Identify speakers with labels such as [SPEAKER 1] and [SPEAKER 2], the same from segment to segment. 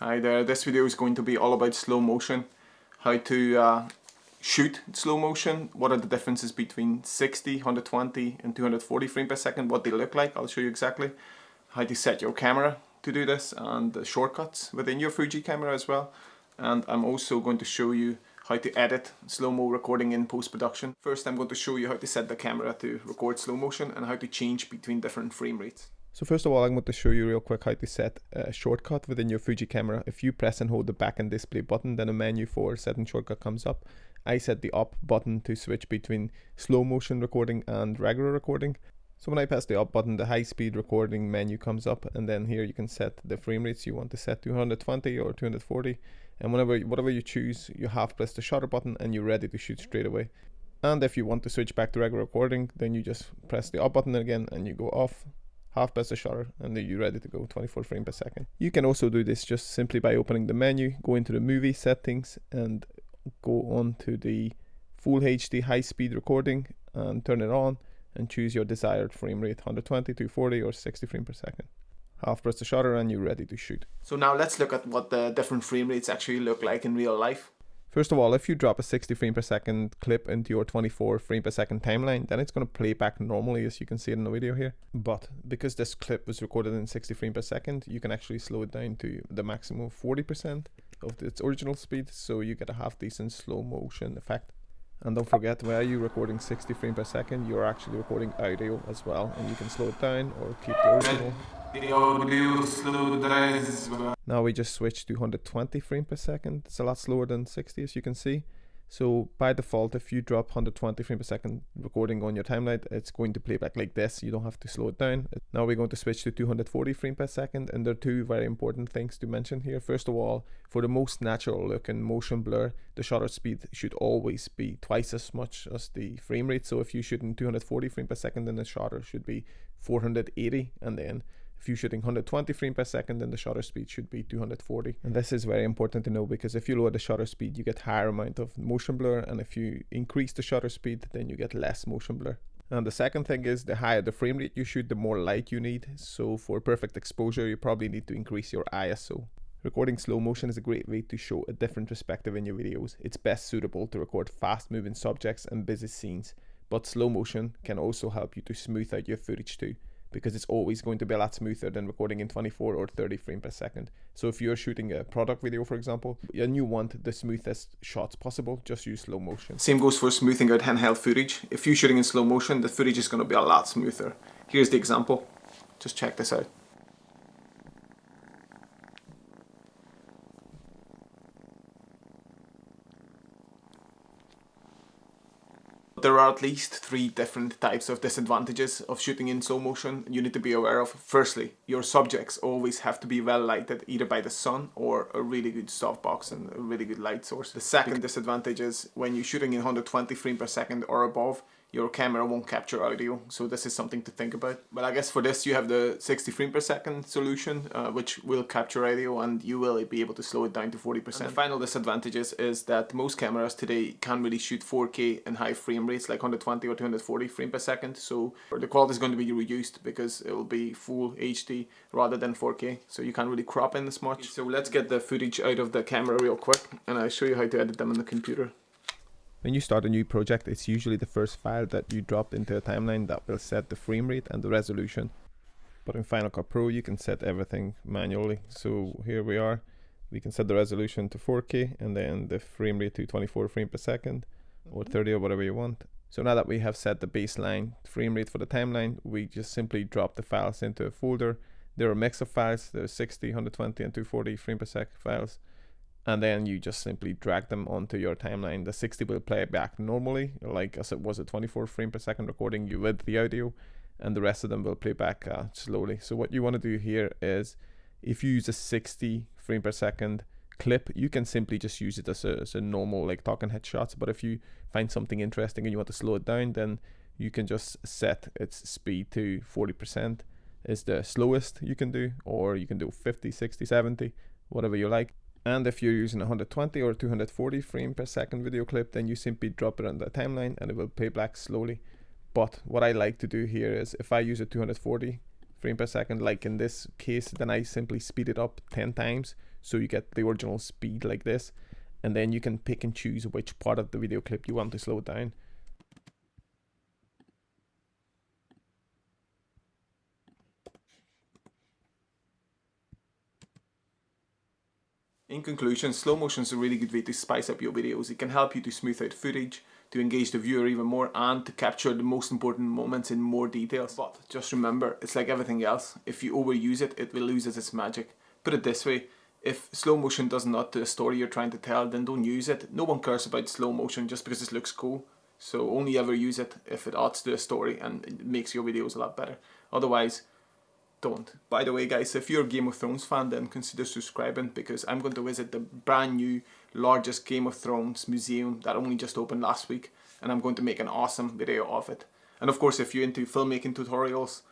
[SPEAKER 1] Hi there, this video is going to be all about slow motion, how to shoot slow motion, what are the differences between 60, 120 and 240 frames per second, what they look like, I'll show you exactly, how to set your camera to do this and the shortcuts within your Fuji camera as well. And I'm also going to show you how to edit slow-mo recording in post-production. First I'm going to show you how to set the camera to record slow motion and how to change between different frame rates. So first of all, I'm going to show you real quick how to set a shortcut within your Fuji camera. If you press and hold the back and display button, then a menu for setting shortcut comes up. I set the up button to switch between slow motion recording and regular recording. So when I press the up button, the high speed recording menu comes up, and then here you can set the frame rates you want to set to 120 or 240. And whatever you choose, you half press the shutter button and you're ready to shoot straight away. And if you want to switch back to regular recording, then you just press the up button again and you go off. Half press the shutter and then you're ready to go 24 frames per second. You can also do this just simply by opening the menu, go into the movie settings and go on to the full HD high speed recording and turn it on and choose your desired frame rate, 120, 240 or 60 frames per second. Half press the shutter and you're ready to shoot. So now let's look at what the different frame rates actually look like in real life. First of all, if you drop a 60 frame per second clip into your 24 frame per second timeline, then it's going to play back normally, as you can see in the video here. But because this clip was recorded in 60 frame per second, you can actually slow it down to the maximum 40% of its original speed, so you get a half decent slow motion effect. And don't forget, while you're recording 60 frames per second, you're actually recording audio as well, and you can slow it down or keep the original. Now we just switched to 120 frames per second. It's a lot slower than 60, as you can see. So by default, if you drop 120 frames per second recording on your timeline, it's going to play back like this. You don't have to slow it down. Now we're going to switch to 240 frames per second, and there are two very important things to mention here. First of all, for the most natural look and motion blur, the shutter speed should always be twice as much as the frame rate. So if you shoot in 240 frames per second, then the shutter should be 480, and then if you're shooting 120 frames per second, then the shutter speed should be 240. And this is very important to know, because if you lower the shutter speed, you get higher amount of motion blur, and if you increase the shutter speed, then you get less motion blur. And the second thing is, the higher the frame rate you shoot, the more light you need. So for perfect exposure, you probably need to increase your ISO. Recording slow motion is a great way to show a different perspective in your videos. It's best suitable to record fast moving subjects and busy scenes, but slow motion can also help you to smooth out your footage too, because it's always going to be a lot smoother than recording in 24 or 30 frames per second. So if you're shooting a product video, for example, and you want the smoothest shots possible, just use slow motion. Same goes for smoothing out handheld footage. If you're shooting in slow motion, the footage is going to be a lot smoother. Here's the example. Just check this out. There are at least 3 different types of disadvantages of shooting in slow motion you need to be aware of. Firstly, your subjects always have to be well lighted, either by the sun or a really good softbox and a really good light source. The second disadvantage is when you're shooting in 120 frames per second or above, your camera won't capture audio, so this is something to think about. But I guess for this you have the 60 frames per second solution, which will capture audio, and you will be able to slow it down to 40%. And the final disadvantage is that most cameras today can't really shoot 4K in high frame rates like 120 or 240 frames per second, so the quality is going to be reduced because it will be full HD rather than 4K, so you can't really crop in as much. So let's get the footage out of the camera real quick, and I'll show you how to edit them on the computer. When you start a new project, it's usually the first file that you dropped into a timeline that will set the frame rate and the resolution. But in Final Cut Pro, you can set everything manually. So here we are. We can set the resolution to 4K and then the frame rate to 24 frames per second or 30 or whatever you want. So now that we have set the baseline frame rate for the timeline, we just simply drop the files into a folder. There are a mix of files. There's 60, 120 and 240 frames per second files. And then you just simply drag them onto your timeline. The 60 will play back normally, like as it was a 24 frame per second recording you with the audio, and the rest of them will play back slowly. So what you want to do here is, if you use a 60 frame per second clip, you can simply just use it as a normal like talking head shots. But if you find something interesting and you want to slow it down, then you can just set its speed to 40% is the slowest you can do, or you can do 50, 60, 70, whatever you like. And if you're using a 120 or 240 frame per second video clip, then you simply drop it on the timeline and it will play back slowly. But what I like to do here is, if I use a 240 frame per second, like in this case, then I simply speed it up 10 times so you get the original speed like this, and then you can pick and choose which part of the video clip you want to slow down. In conclusion, slow motion is a really good way to spice up your videos. It can help you to smooth out footage, to engage the viewer even more, and to capture the most important moments in more details. But just remember, it's like everything else. If you overuse it, it will lose its magic. Put it this way, if slow motion does not do the story you're trying to tell, then don't use it. No one cares about slow motion just because it looks cool. So only ever use it if it adds to a story and it makes your videos a lot better. Otherwise, don't. By the way guys, if you're a Game of Thrones fan, then consider subscribing, because I'm going to visit the brand new largest Game of Thrones museum that only just opened last week, and I'm going to make an awesome video of it. And of course, if you're into filmmaking tutorials,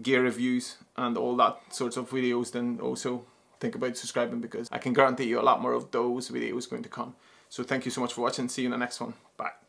[SPEAKER 1] gear reviews and all that sorts of videos, then also think about subscribing, because I can guarantee you a lot more of those videos going to come. So thank you so much for watching. See you in the next one. Bye.